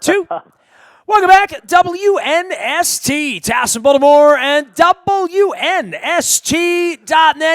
two. Welcome back, WNST, Towson, Baltimore, and WNST.net.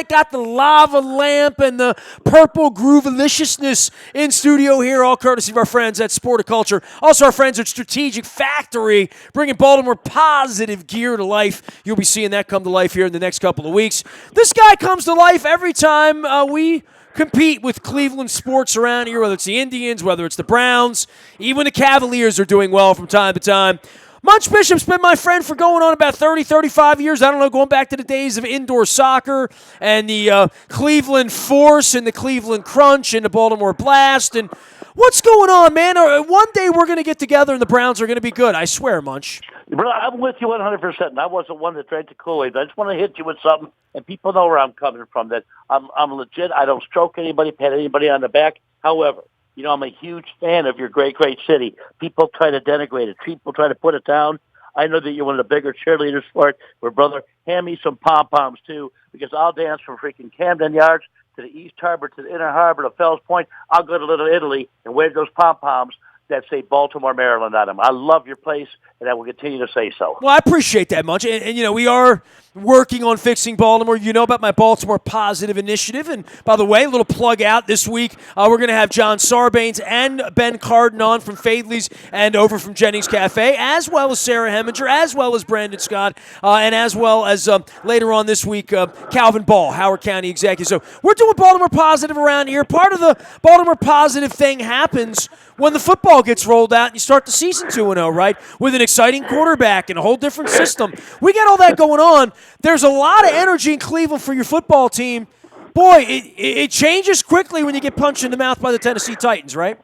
Got the lava lamp and the purple grooveliciousness in studio here, all courtesy of our friends at Sporticulture. Also our friends at Strategic Factory, bringing Baltimore positive gear to life. You'll be seeing that come to life here in the next couple of weeks. This guy comes to life every time we compete with Cleveland sports around here, whether it's the Indians, whether it's the Browns, even the Cavaliers are doing well from time to time. Munch Bishop's been my friend for going on about 30, 35 years. I don't know, going back to the days of indoor soccer and the Cleveland Force and the Cleveland Crunch and the Baltimore Blast. And what's going on, man? One day we're going to get together and the Browns are going to be good. I swear, Munch. Bro, I'm with you 100%. And I wasn't one that drank the Kool-Aid. I just want to hit you with something, and people know where I'm coming from, that I'm legit. I don't stroke anybody, pat anybody on the back. However, I'm a huge fan of your great, great city. People try to denigrate it. People try to put it down. I know that you're one of the bigger cheerleaders for it. But, brother, hand me some pom-poms, too, because I'll dance from freaking Camden Yards to the East Harbor to the Inner Harbor to Fells Point. I'll go to Little Italy and wear those pom-poms that say Baltimore, Maryland on them. I love your place, and I will continue to say so. Well, I appreciate that much. And we are working on fixing Baltimore. You know about my Baltimore Positive Initiative. And, by the way, a little plug out this week. We're going to have John Sarbanes and Ben Carden on from Fadley's and over from Jennings Cafe, as well as Sarah Heminger, as well as Brandon Scott, and as well as later on this week, Calvin Ball, Howard County Executive. So we're doing Baltimore Positive around here. Part of the Baltimore Positive thing happens when the football gets rolled out and you start the season 2-0, right? With an exciting quarterback and a whole different system. We got all that going on. There's a lot of energy in Cleveland for your football team. Boy, it changes quickly when you get punched in the mouth by the Tennessee Titans, right?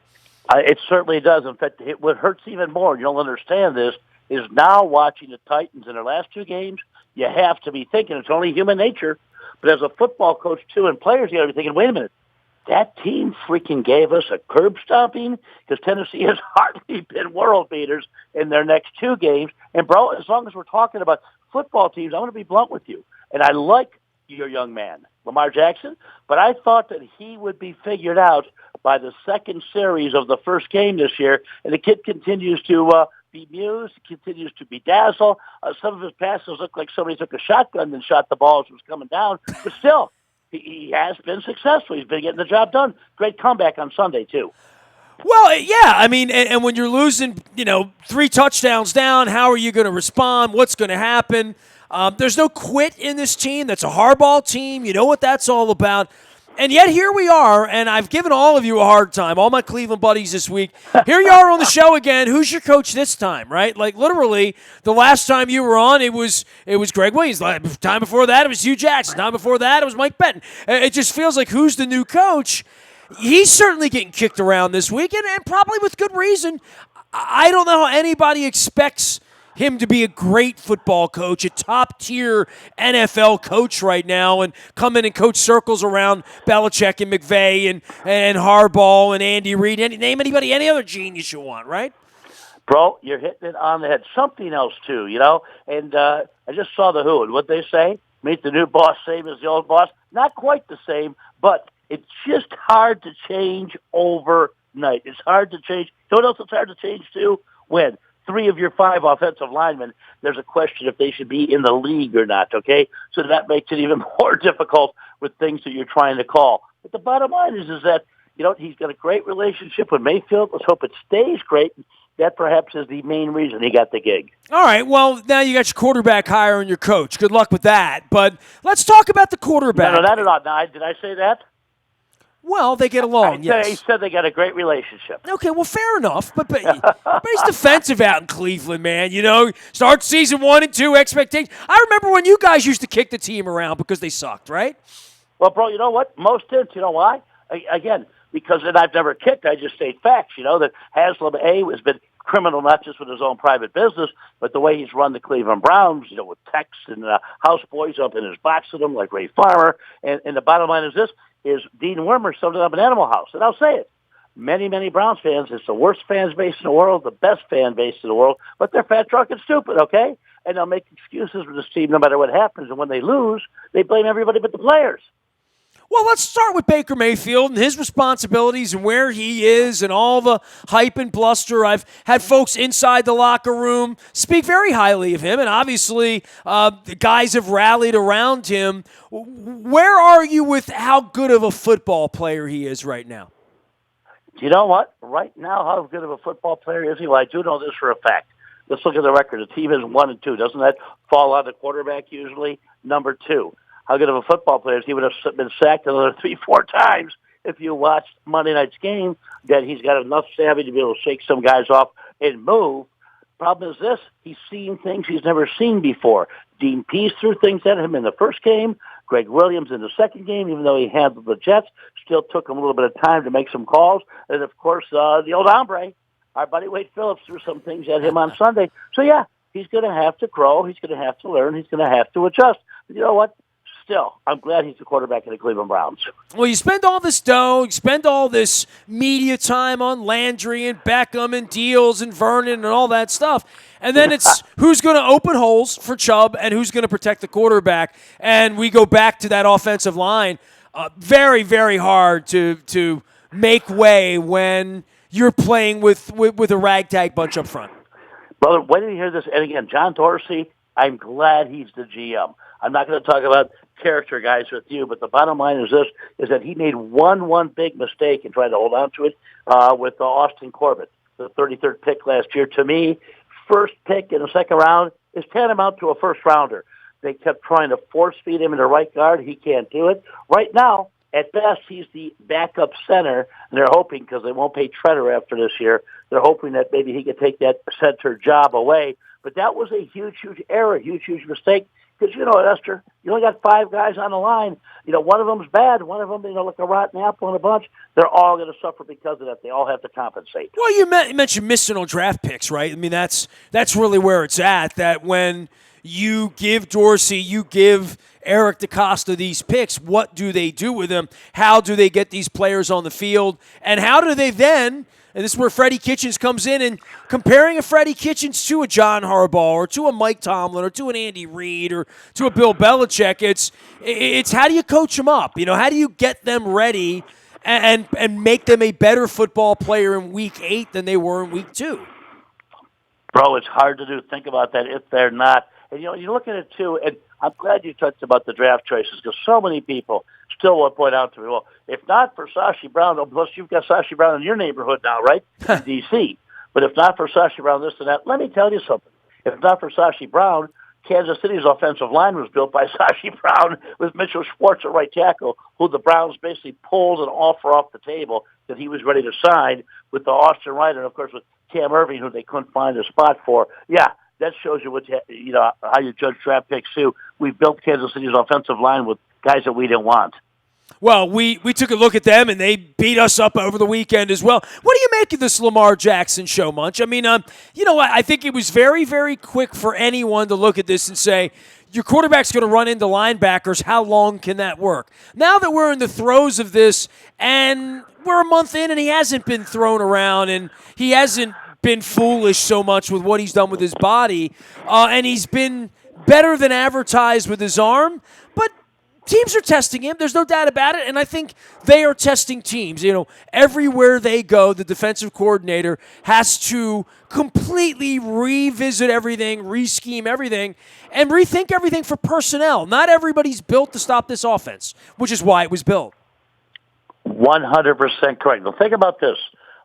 It certainly does. In fact, what hurts even more, you'll understand this, is now watching the Titans in their last two games, you have to be thinking, it's only human nature, but as a football coach, too, and players, you got to be thinking, wait a minute, that team freaking gave us a curb stomping, because Tennessee has hardly been world beaters in their next two games. And, bro, as long as we're talking about football teams, I want to be blunt with you. And I like your young man, Lamar Jackson, but I thought that he would be figured out by the second series of the first game this year. And the kid continues to be mused, continues to be dazzled. Some of his passes look like somebody took a shotgun and shot the ball as it was coming down. But still, he has been successful. He's been getting the job done. Great comeback on Sunday, too. Well, yeah, I mean, and when you're losing, 3 touchdowns down, how are you going to respond? What's going to happen? There's no quit in this team. That's a hardball team. You know what that's all about. And yet here we are, and I've given all of you a hard time, all my Cleveland buddies this week. Here you are on the show again. Who's your coach this time, right? Like, literally, the last time you were on, it was Greg Williams. Time before that, it was Hugh Jackson. Time before that, it was Mike Benton. It just feels like, who's the new coach? He's certainly getting kicked around this week, and probably with good reason. I don't know how anybody expects him to be a great football coach, a top-tier NFL coach right now, and come in and coach circles around Belichick and McVay and Harbaugh and Andy Reid. Name anybody, any other genius you want, right? Bro, you're hitting it on the head. Something else, too, And I just saw the Who, and what'd they say? Meet the new boss, same as the old boss. Not quite the same, but it's just hard to change overnight. It's hard to change. You know what else it's hard to change, too? When 3 of your 5 offensive linemen, there's a question if they should be in the league or not, okay? So that makes it even more difficult with things that you're trying to call. But the bottom line is that, he's got a great relationship with Mayfield. Let's hope it stays great. That perhaps is the main reason he got the gig. All right, well, now you got your quarterback hire and your coach. Good luck with that. But let's talk about the quarterback. No, not at all. Now, did I say that? Well, they get along, yes. He said they got a great relationship. Okay, well, fair enough. But he's defensive out in Cleveland, man. Start season 1 and 2 expectations. I remember when you guys used to kick the team around because they sucked, right? Well, bro, you know what? Most did. You know why? Again, because I've never kicked. I just state facts. That Haslam has been criminal not just with his own private business, but the way he's run the Cleveland Browns, with texts and houseboys up in his box with him like Ray Farmer. And the bottom line is this. Is Dean Wormer setting up an animal house. And I'll say it. Many, many Browns fans, it's the worst fan base in the world, the best fan base in the world, but they're fat, drunk, and stupid, okay? And they'll make excuses for this team no matter what happens. And when they lose, they blame everybody but the players. Well, let's start with Baker Mayfield and his responsibilities and where he is and all the hype and bluster. I've had folks inside the locker room speak very highly of him, and obviously the guys have rallied around him. Where are you with how good of a football player he is right now? You know what? Right now, how good of a football player is he? Well, I do know this for a fact. Let's look at the record. The team is 1-2. Doesn't that fall on the quarterback usually? Number 2. How good of a football player is he? Would have been sacked another 3-4 times if you watched Monday night's game. That he's got enough savvy to be able to shake some guys off and move. Problem is this: he's seen things he's never seen before. Dean Pease threw things at him in the first game. Greg Williams in the second game, even though he handled the Jets, still took him a little bit of time to make some calls. And of course, the old hombre, our buddy Wade Phillips, threw some things at him on Sunday. So yeah, he's going to have to grow. He's going to have to learn. He's going to have to adjust. But you know what? Still, I'm glad he's the quarterback of the Cleveland Browns. Well, you spend all this dough, you spend all this media time on Landry and Beckham and Deals and Vernon and all that stuff, and then it's who's going to open holes for Chubb and who's going to protect the quarterback, and we go back to that offensive line. Very, very hard to make way when you're playing with a ragtag bunch up front. Brother, when did you hear this? And again, John Dorsey, I'm glad he's the GM. I'm not going to talk about character guys with you, but the bottom line is this, is that he made one big mistake and tried to hold on to it with Austin Corbett, the 33rd pick last year. To me, first pick in the second round is tantamount to a first-rounder. They kept trying to force-feed him into right guard. He can't do it. Right now, at best, he's the backup center, and they're hoping, because they won't pay Treader after this year, they're hoping that maybe he could take that center job away. But that was a huge error, huge mistake. Because, you know, Nestor, you only got 5 guys on the line. You know, one of them's bad. One of them, like a rotten apple in a bunch. They're all going to suffer because of that. They all have to compensate. Well, you mentioned missing on draft picks, right? I mean, that's really where it's at, that when you give Dorsey, you give Eric DeCosta these picks, what do they do with them? How do they get these players on the field? And how do they then, and this is where Freddie Kitchens comes in, and comparing a Freddie Kitchens to a John Harbaugh or to a Mike Tomlin or to an Andy Reid or to a Bill Belichick, it's how do you coach them up? You know, how do you get them ready and make them a better football player in week 8 than they were in week 2? Bro, it's hard to do. Think about that if they're not. And, you know, you look at it, too, and I'm glad you touched about the draft choices, because so many people still will point out to me, well, if not for Sashi Brown, plus you've got Sashi Brown in your neighborhood now, right, in D.C., but if not for Sashi Brown, this and that, let me tell you something. If not for Sashi Brown, Kansas City's offensive line was built by Sashi Brown with Mitchell Schwartz at right tackle, who the Browns basically pulled an offer off the table that he was ready to sign with the Austin Wright, and, of course, with Cam Irving, who they couldn't find a spot for. Yeah, that shows you how you judge draft picks, too. We've built Kansas City's offensive line with guys that we didn't want. Well, we took a look at them, and they beat us up over the weekend as well. What do you make of this Lamar Jackson show, Munch? I mean, I think it was very, very quick for anyone to look at this and say, your quarterback's going to run into linebackers. How long can that work? Now that we're in the throes of this, and we're a month in, and he hasn't been thrown around, and he hasn't been foolish so much with what he's done with his body, and he's been better than advertised with his arm, but teams are testing him. There's no doubt about it, and I think they are testing teams. You know, everywhere they go, the defensive coordinator has to completely revisit everything, re-scheme everything, and rethink everything for personnel. Not everybody's built to stop this offense, which is why it was built. 100% correct. Now, think about this.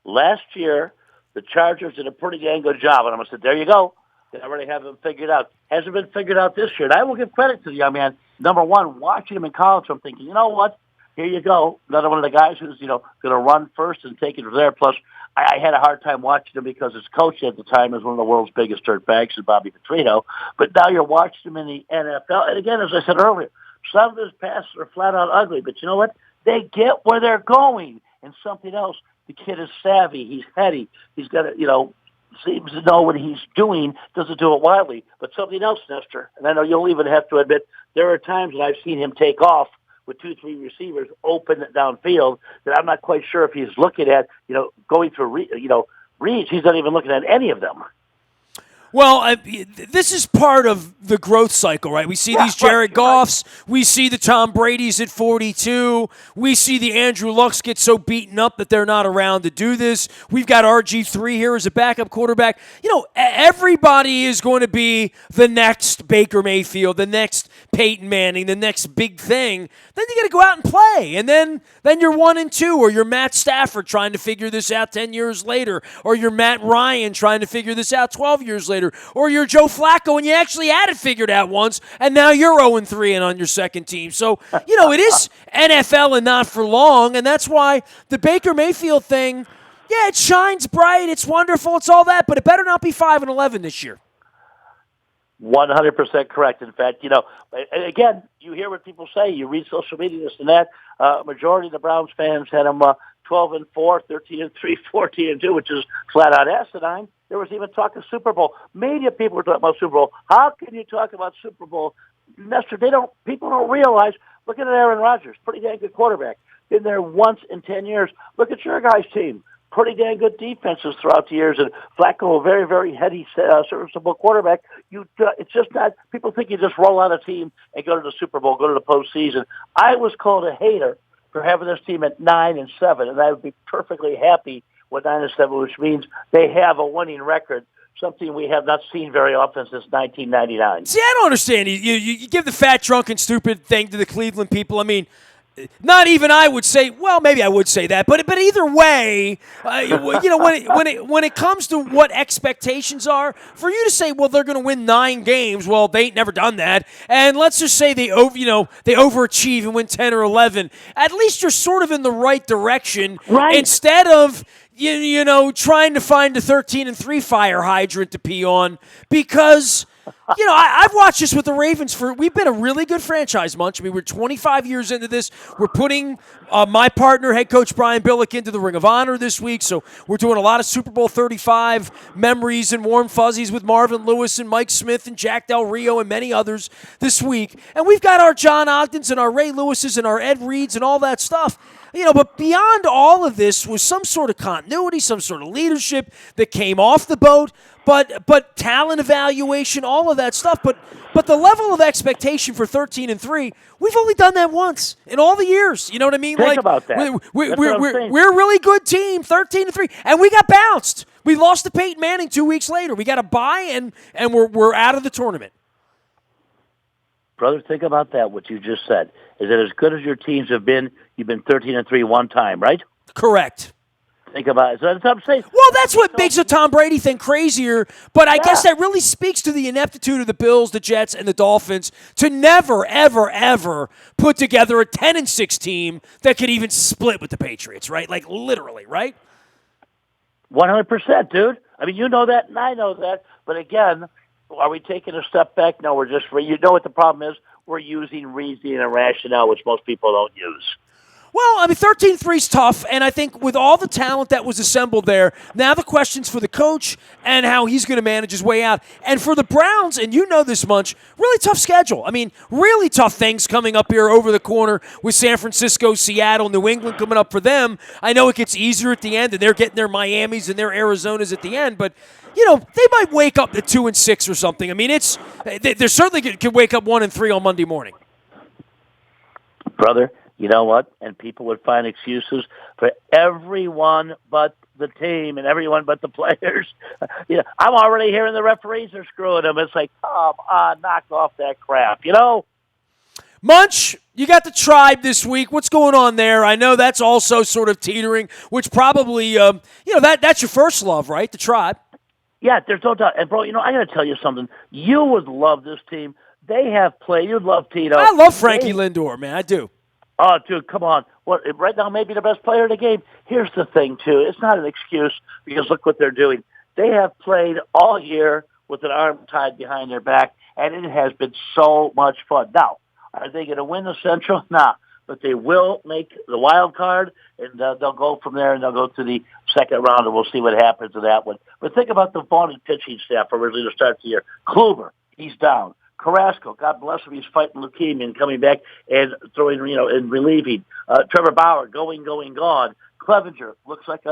Last year, the Chargers did a pretty dang good job, and I'm going to say, there you go. They already have them figured out. Hasn't been figured out this year, and I will give credit to the young man. Number one, watching him in college, I'm thinking, you know what? Here you go. Another one of the guys who's, going to run first and take it from there. Plus, I had a hard time watching him because his coach at the time was one of the world's biggest dirtbags, Bobby Petrino. But now you're watching him in the NFL. And again, as I said earlier, some of his passes are flat out ugly. But you know what? They get where they're going. And something else, the kid is savvy. He's heady. He's got to, seems to know what he's doing, doesn't do it wildly. But something else, Nestor, and I know you'll even have to admit, there are times that I've seen him take off with 2-3 receivers open downfield that I'm not quite sure if he's looking at, going through, reads. He's not even looking at any of them. Well, this is part of the growth cycle, right? We see these Jared Goffs. We see the Tom Brady's at 42. We see the Andrew Lucks get so beaten up that they're not around to do this. We've got RG3 here as a backup quarterback. Everybody is going to be the next Baker Mayfield, the next Peyton Manning, the next big thing. Then you got to go out and play. And then you're 1-2, or you're Matt Stafford trying to figure this out 10 years later, or you're Matt Ryan trying to figure this out 12 years later. Or you're Joe Flacco and you actually had it figured out once, and now you're 0-3 and on your second team. So, it is NFL and not for long, and that's why the Baker Mayfield thing, it shines bright, it's wonderful, it's all that, but it better not be 5-11 this year. 100% correct. In fact, again, you hear what people say. You read social media, this and that. Majority of the Browns fans had them 12-4, 13-3, 14-2, which is flat out asinine. There was even talk of Super Bowl. Media people were talking about Super Bowl. How can you talk about Super Bowl? Nestor, people don't realize. Look at Aaron Rodgers, pretty dang good quarterback. Been there once in 10 years. Look at your guys' team. Pretty dang good defenses throughout the years, and Flacco, a very, very heady, serviceable quarterback. It's just not. People think you just roll out a team and go to the Super Bowl, go to the postseason. I was called a hater for having this team at 9-7, and I would be perfectly happy with 9-7, which means they have a winning record. Something we have not seen very often since 1999. See, I don't understand. You give the fat, drunk, and stupid thing to the Cleveland people. I mean, not even I would say. Well, maybe I would say that, but either way, when it comes to what expectations are, for you to say, well, they're going to win 9 games. Well, they ain't never done that, and let's just say they overachieve and win 10 or 11. At least you're sort of in the right direction, right? Instead of trying to find a 13-3 fire hydrant to pee on, because. I've watched this with the Ravens we've been a really good franchise, Munch. I mean, we're 25 years into this. We're putting my partner, head coach Brian Billick, into the Ring of Honor this week. So we're doing a lot of Super Bowl 35 memories and warm fuzzies with Marvin Lewis and Mike Smith and Jack Del Rio and many others this week. And we've got our John Ogdens and our Ray Lewises and our Ed Reeds and all that stuff. But beyond all of this was some sort of continuity, some sort of leadership that came off the boat, but talent evaluation, all of that stuff. But the level of expectation for 13-3, we've only done that once in all the years. You know what I mean? Think about that. We're a really good team, 13-3, and we got bounced. We lost to Peyton Manning 2 weeks later. We got a bye, and we're out of the tournament. Brother, think about that, what you just said. Is that as good as your teams have been, you've been 13-3 one time, right? Correct. Think about it. So that's what I'm saying. Well, that's what makes the Tom Brady thing crazier, but I guess that really speaks to the ineptitude of the Bills, the Jets, and the Dolphins to never, ever, ever put together a 10-6 team that could even split with the Patriots, right? Like, literally, right? 100%, dude. I mean, you know that, and I know that. But again, are we taking a step back? No, we're just, what the problem is? We're using reasoning and rationale, which most people don't use. Well, I mean, 13-3 is tough, and I think with all the talent that was assembled there, now the question's for the coach and how he's going to manage his way out. And for the Browns, and you know this, Munch, really tough schedule. I mean, really tough things coming up here over the corner with San Francisco, Seattle, New England coming up for them. I know it gets easier at the end, and they're getting their Miamis and their Arizonas at the end, but they might wake up at 2-6 or something. I mean, they're certainly could wake up 1-3 on Monday morning. Brother, you know what? And people would find excuses for everyone but the team and everyone but the players. I'm already hearing the referees are screwing them. It's like, come on, knock off that crap, Munch, you got the Tribe this week. What's going on there? I know that's also sort of teetering, which probably, that's your first love, right? The Tribe. Yeah, there's no doubt. And, bro, I got to tell you something. You would love this team. They have played. You'd love Tito. I love Frankie Lindor, man. I do. Oh, dude, come on. Right now, maybe the best player in the game. Here's the thing, too. It's not an excuse because look what they're doing. They have played all year with an arm tied behind their back, and it has been so much fun. Now, are they going to win the Central? Nah. But they will make the wild card, and they'll go from there, and they'll go to the second round, and we'll see what happens to that one. But think about the vaunted pitching staff originally to start the year. Kluber, he's down. Carrasco, God bless him, he's fighting leukemia and coming back and throwing, and relieving. Trevor Bauer, going, gone. Clevenger looks like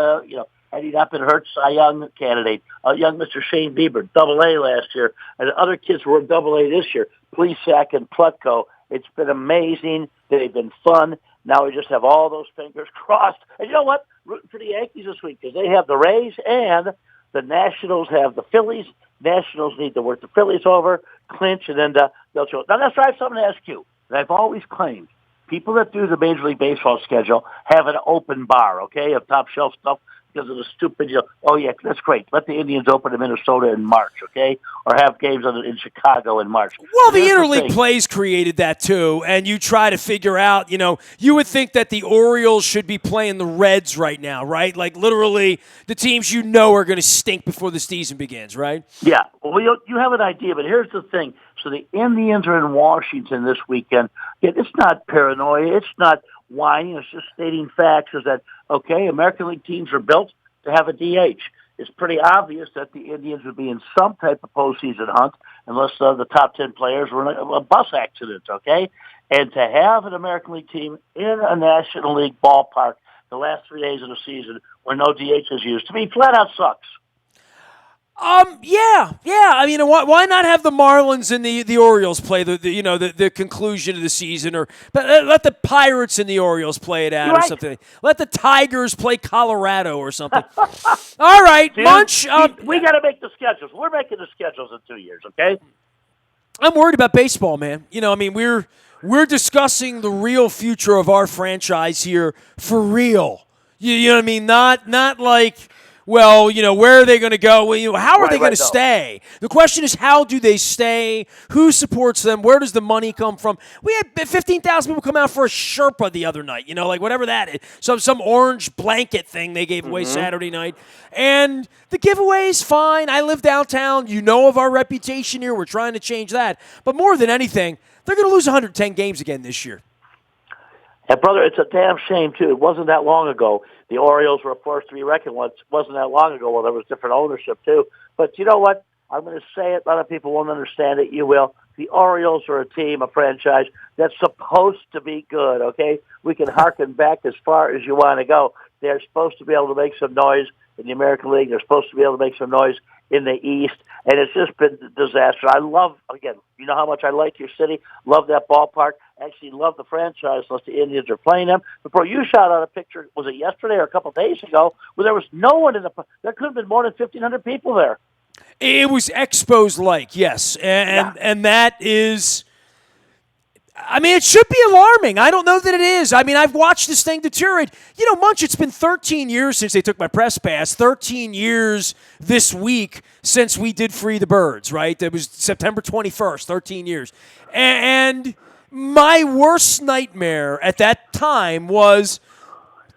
had he not been hurt, Cy Young candidate, young Mr. Shane Bieber, Double-A last year, and other kids who were Double-A this year, Plesac and Plutko. It's been amazing. They've been fun. Now we just have all those fingers crossed. And you know what? Rooting for the Yankees this week because they have the Rays and the Nationals have the Phillies. Nationals need to work the Phillies over, clinch, and then they'll show. Now, that's right. I have something to ask you. And I've always claimed people that do the Major League Baseball schedule have an open bar, okay, of top shelf stuff because of the stupid, oh, yeah, that's great. Let the Indians open in Minnesota in March, okay, or have games in Chicago in March. Well, the interleague plays created that too, and you try to figure out, you would think that the Orioles should be playing the Reds right now, right? Like literally the teams are going to stink before the season begins, right? Yeah, well, you have an idea, but here's the thing. So the Indians are in Washington this weekend. It's not paranoia. It's not whining. It's just stating facts is that, okay, American League teams are built to have a DH. It's pretty obvious that the Indians would be in some type of postseason hunt unless the top 10 players were in a bus accident, okay? And to have an American League team in a National League ballpark the last 3 days of the season where no DH is used, to me, flat out sucks. Yeah. I mean, why not have the Marlins and the Orioles play the conclusion of the season, but let the Pirates and the Orioles play it out or something. Let the Tigers play Colorado or something. All right, Munch. We got to make the schedules. We're making the schedules in 2 years, okay? I'm worried about baseball, man. We're discussing the real future of our franchise here for real. You know what I mean? Not like. Well, where are they going to go? Well, how are they going to stay? The question is, how do they stay? Who supports them? Where does the money come from? We had 15,000 people come out for a Sherpa the other night, like whatever that is. Some orange blanket thing they gave away Saturday night. And the giveaway is fine. I live downtown. You know of our reputation here. We're trying to change that. But more than anything, they're going to lose 110 games again this year. And, brother, it's a damn shame, too. It wasn't that long ago. The Orioles were a force to be reckoned with. It wasn't that long ago. Well, there was different ownership, too. But you know what? I'm going to say it. A lot of people won't understand it. You will. The Orioles are a team, a franchise, that's supposed to be good, okay? We can harken back as far as you want to go. They're supposed to be able to make some noise in the American League. They're supposed to be able to make some noise in the East. And it's just been a disaster. I love, again, you know how much I like your city, love that ballpark, actually love the franchise unless the Indians are playing them. But, bro, you shot out a picture, was it yesterday or a couple of days ago, where there was no one there could have been more than 1,500 people there. It was Expos-like, yes. And that is... I mean, it should be alarming. I don't know that it is. I mean, I've watched this thing deteriorate. Munch, it's been 13 years since they took my press pass, 13 years this week since we did Free the Birds, right? That was September 21st, 13 years. And my worst nightmare at that time was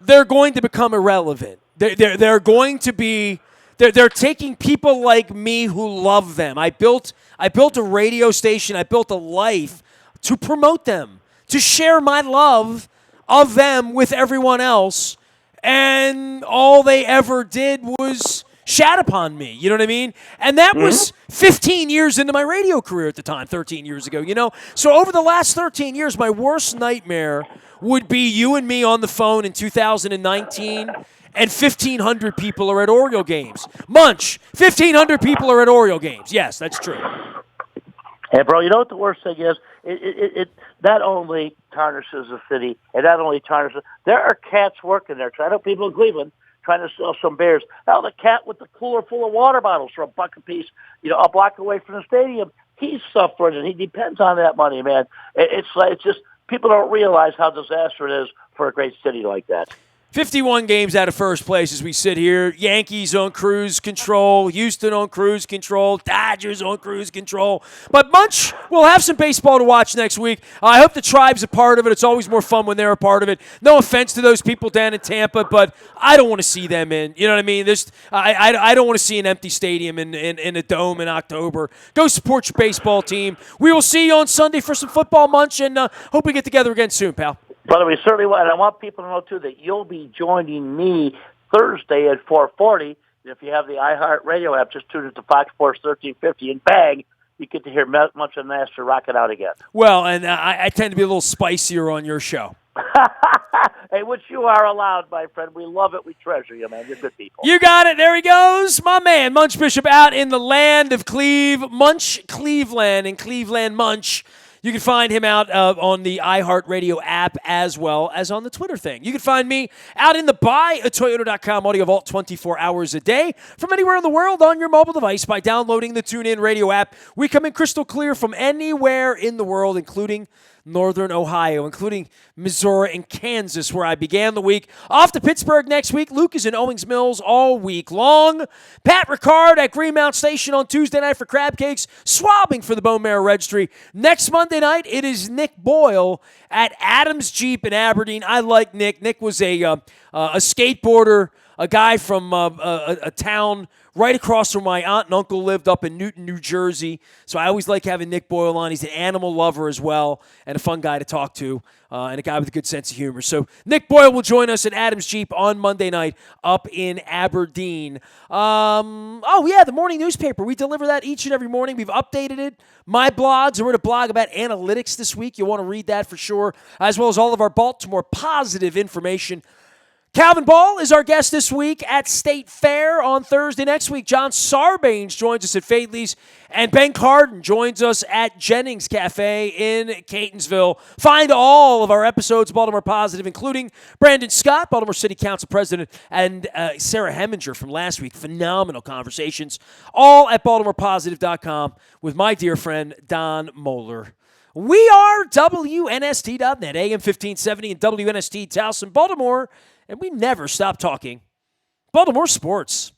they're going to become irrelevant. They're going to be... They're taking people like me who love them. I built a radio station. I built a life to promote them, to share my love of them with everyone else, and all they ever did was shat upon me, you know what I mean? And that was 15 years into my radio career at the time, 13 years ago, So over the last 13 years, my worst nightmare would be you and me on the phone in 2019, and 1,500 people are at Oriole games. Munch, 1,500 people are at Oriole games. Yes, that's true. Hey, bro, you know what the worst thing is? It not only tarnishes the city, and not only tarnishes... There are cats working there. I know people in Cleveland trying to sell some beers. Now, the cat with the cooler full of water bottles for $1 a piece, a block away from the stadium, he's suffering, and he depends on that money, man. It's just... People don't realize how disastrous it is for a great city like that. 51 games out of first place as we sit here. Yankees on cruise control. Houston on cruise control. Dodgers on cruise control. But Munch, we'll have some baseball to watch next week. I hope the Tribe's a part of it. It's always more fun when they're a part of it. No offense to those people down in Tampa, but I don't want to see them in. You know what I mean? I don't want to see an empty stadium in a dome in October. Go support your baseball team. We will see you on Sunday for some football, Munch, and hope we get together again soon, pal. Brother, we certainly will. And I want people to know, too, that you'll be joining me Thursday at 4:40. If you have the iHeartRadio app, just tune into Fox Sports 1350, and bang, you get to hear Munch and Nestor rock it out again. Well, and I tend to be a little spicier on your show. Hey, which you are allowed, my friend. We love it. We treasure you, man. You're good people. You got it. There he goes. My man, Munch Bishop, out in the land of Munch, Cleveland, and Cleveland Munch. You can find him out on the iHeartRadio app as well as on the Twitter thing. You can find me out in the buyatoyota.com audio vault 24 hours a day from anywhere in the world on your mobile device by downloading the TuneIn Radio app. We come in crystal clear from anywhere in the world, including Northern Ohio, including Missouri and Kansas, where I began the week. Off to Pittsburgh next week. Luke is in Owings Mills all week long. Pat Ricard at Greenmount Station on Tuesday night for crab cakes, swabbing for the Bone Marrow Registry. Next Monday night, it is Nick Boyle at Adams Jeep in Aberdeen. I like Nick. Nick was a skateboarder, a guy from a town right across from my aunt and uncle lived up in Newton, New Jersey. So I always like having Nick Boyle on. He's an animal lover as well and a fun guy to talk to and a guy with a good sense of humor. So Nick Boyle will join us at Adams Jeep on Monday night up in Aberdeen. The morning newspaper. We deliver that each and every morning. We've updated it. My blogs. We're going to blog about analytics this week. You'll want to read that for sure, as well as all of our Baltimore positive information. Calvin Ball is our guest this week at State Fair on Thursday. Next week, John Sarbanes joins us at Fadley's, and Ben Carden joins us at Jennings Cafe in Catonsville. Find all of our episodes, Baltimore Positive, including Brandon Scott, Baltimore City Council President, and Sarah Heminger from last week. Phenomenal conversations, all at BaltimorePositive.com with my dear friend Don Moeller. We are WNST.net, AM 1570 and WNST Towson, Baltimore, and we never stop talking Baltimore sports.